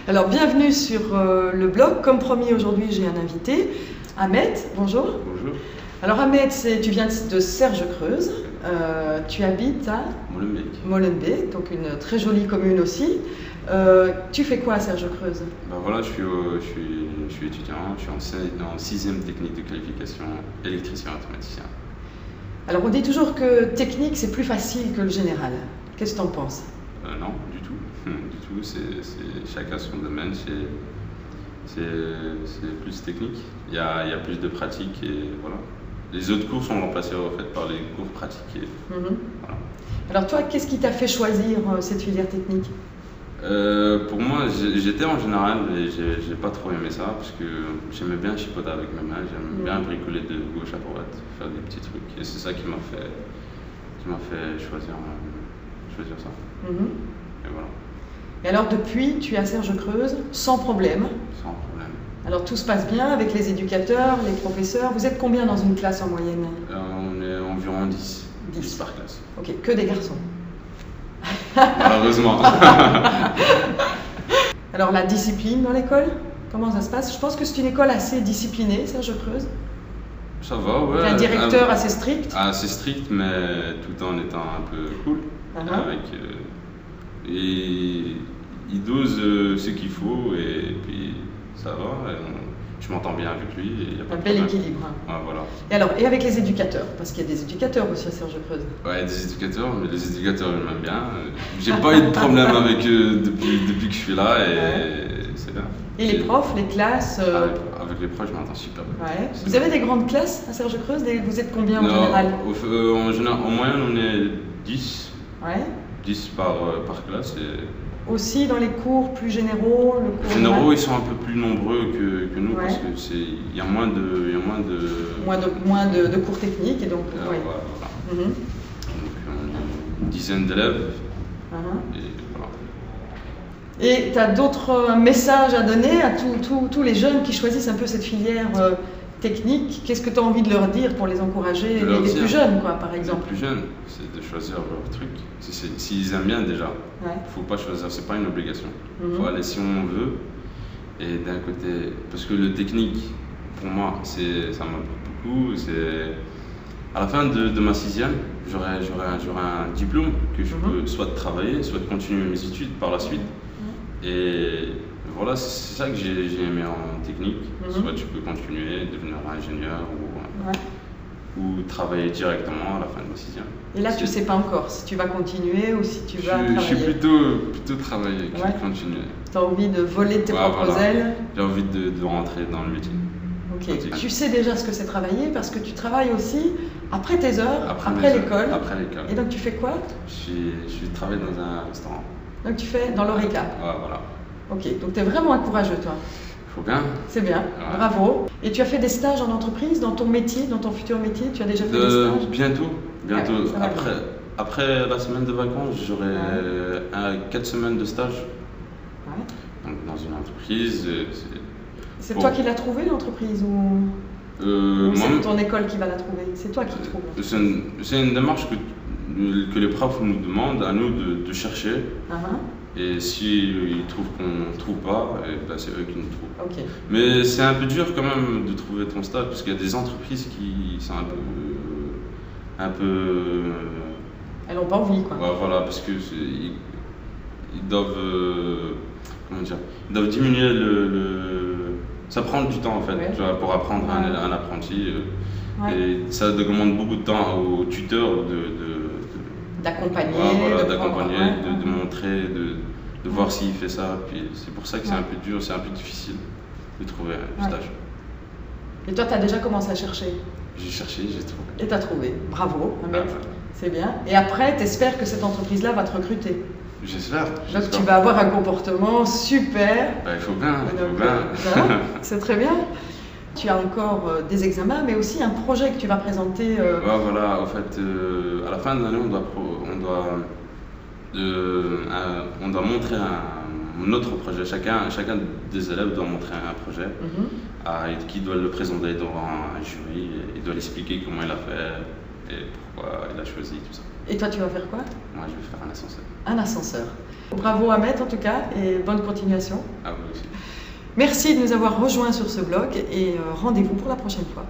Alors, bienvenue sur le blog. Comme promis, aujourd'hui, j'ai un invité, Ahmed. Bonjour. Bonjour. Alors, Ahmed, tu viens de Serge-Creuse. Tu habites à Molenbeek, donc une très jolie commune aussi. Tu fais quoi à Serge-Creuse? Ben voilà, je suis étudiant, je suis en 6e technique de qualification électricien automaticien. Alors, on dit toujours que technique, c'est plus facile que le général. Qu'est-ce que tu en penses? Non, du tout. Du tout, chacun son domaine, c'est plus technique. Il y a plus de pratique et voilà. Les autres cours sont remplacés en fait par les cours pratiqués. Voilà. Alors toi, qu'est-ce qui t'a fait choisir cette filière technique? Pour moi, j'étais en général et j'ai pas trop aimé ça parce que j'aimais bien chipoter avec mes mains, j'aime bien bricoler de gauche à droite, faire des petits trucs et c'est ça qui m'a fait choisir ça. Et voilà. Et alors depuis, tu es à Serge-Creuse sans problème? Sans problème. Alors tout se passe bien avec les éducateurs, les professeurs. Vous êtes combien dans une classe en moyenne? On est environ 10 par classe. Ok, que des garçons. Malheureusement. Alors la discipline dans l'école, comment ça se passe? Je pense que c'est une école assez disciplinée, Serge-Creuse. Ça va, ouais. Un directeur assez strict. Assez strict, mais tout en étant un peu cool. Et il dose ce qu'il faut et puis ça va. Je m'entends bien avec lui. Et y a pas un bel équilibre. Ouais, voilà. Et alors, et avec les éducateurs? Parce qu'il y a des éducateurs aussi à Serge-Creuse. Ouais, des éducateurs, mais les éducateurs, ils m'aiment bien. J'ai pas eu de problème avec eux depuis que je suis là et c'est bien. Et les profs, les classes Avec les profs, je m'entends super bien. Ouais. Vous avez des grandes classes à Serge-Creuse? Vous êtes combien en général? En moyenne, on est 10. Ouais. 10 par classe. Aussi dans les cours plus généraux, les généraux ils sont un peu plus nombreux que nous parce que y a moins de cours techniques et donc voilà. Donc on a une dizaine d'élèves et voilà. Et tu as d'autres messages à donner à tous les jeunes qui choisissent un peu cette filière technique? Qu'est-ce que tu as envie de leur dire pour les encourager, les plus jeunes quoi, par exemple? Les plus jeunes, c'est de choisir leur truc. S'ils aiment bien déjà, il ne faut pas choisir, c'est pas une obligation. Il faut aller si on veut. Et d'un côté, parce que le technique, pour moi, ça m'apporte beaucoup. À la fin de ma 6e, j'aurai un diplôme que je peux soit travailler, soit continuer mes études par la suite. Et voilà, c'est ça que j'ai aimé en technique. Soit tu peux continuer, devenir ingénieur ou travailler directement à la fin de ma 6e. Et là, tu ne sais pas encore si tu vas continuer ou si tu vas travailler? Je suis plutôt travailler que continuer. Tu as envie de voler tes propres ailes? J'ai envie de rentrer dans le métier. Ok. Tu sais déjà ce que c'est travailler parce que tu travailles aussi après tes heures, après l'école. Après l'école. Et donc tu fais quoi? Je travaille dans un restaurant. Donc tu fais dans l'Horeca? Ouais, voilà. Ok, donc tu es vraiment un courageux toi. Faut bien. C'est bien, bravo. Et tu as fait des stages en entreprise dans ton métier, dans ton futur métier? Tu as déjà fait des stages? Bientôt. Après la semaine de vacances, j'aurai 4 semaines de stage. Donc dans une entreprise. C'est toi qui l'as trouvé l'entreprise ou c'est ton école qui va la trouver? C'est toi qui le trouves? C'est une démarche que les profs nous demandent à nous de chercher. Et s'ils trouvent qu'on ne trouve pas, c'est eux qui nous trouvent. Okay. Mais c'est un peu dur quand même de trouver ton stage parce qu'il y a des entreprises qui sont un peu elles n'ont pas envie quoi. Ouais, voilà, parce que ils doivent ils doivent diminuer ça prend du temps en fait, tu vois, pour apprendre un apprenti. Et ça demande beaucoup de temps au tuteur d'accompagner, de montrer, de voir s'il fait ça. Puis c'est pour ça que c'est un peu dur, c'est un peu difficile de trouver un stage. Et toi, tu as déjà commencé à chercher? J'ai cherché, j'ai trouvé. Et tu as trouvé. Bravo, Ahmed. C'est bien. Et après, tu espères que cette entreprise-là va te recruter? J'espère. Donc tu vas avoir un comportement super. Il faut bien. C'est très bien. Tu as encore des examens, mais aussi un projet que tu vas présenter. Voilà, en fait, à la fin de l'année, on doit montrer un autre projet. Chacun des élèves doit montrer un projet qui doit le présenter devant un jury. Il doit l'expliquer comment il a fait et pourquoi il a choisi tout ça. Et toi, tu vas faire quoi? Moi, je vais faire un ascenseur. Un ascenseur. Bravo Ahmed en tout cas, et bonne continuation. À vous aussi. Merci de nous avoir rejoints sur ce blog et rendez-vous pour la prochaine fois.